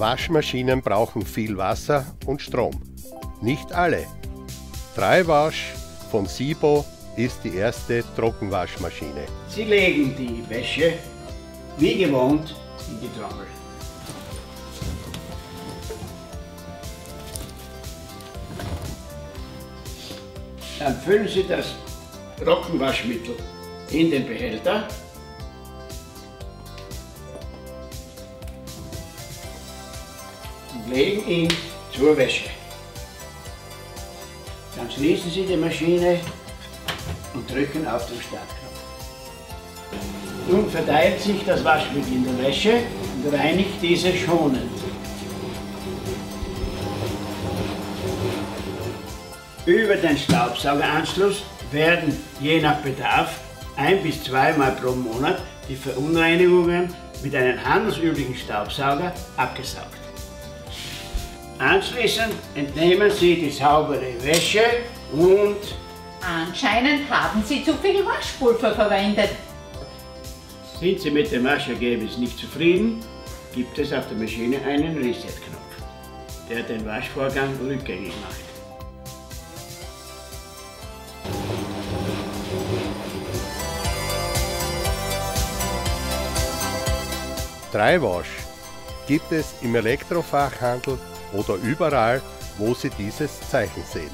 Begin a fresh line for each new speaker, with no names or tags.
Waschmaschinen brauchen viel Wasser und Strom. Nicht alle. DryWash von Sibo ist die erste Trockenwaschmaschine.
Sie legen die Wäsche wie gewohnt in die Trommel. Dann füllen Sie das Trockenwaschmittel in den Behälter. Und legen ihn zur Wäsche. Dann schließen Sie die Maschine und drücken auf den Startknopf. Nun verteilt sich das Waschmittel in der Wäsche und reinigt diese schonend. Über den Staubsaugeranschluss werden je nach Bedarf 1- bis 2-mal pro Monat die Verunreinigungen mit einem handelsüblichen Staubsauger abgesaugt. Anschließend entnehmen Sie die saubere Wäsche und
anscheinend haben Sie zu viel Waschpulver verwendet.
Sind Sie mit dem Waschergebnis nicht zufrieden, gibt es auf der Maschine einen Reset-Knopf, der den Waschvorgang rückgängig macht.
DryWash gibt es im Elektrofachhandel oder überall, wo Sie dieses Zeichen sehen.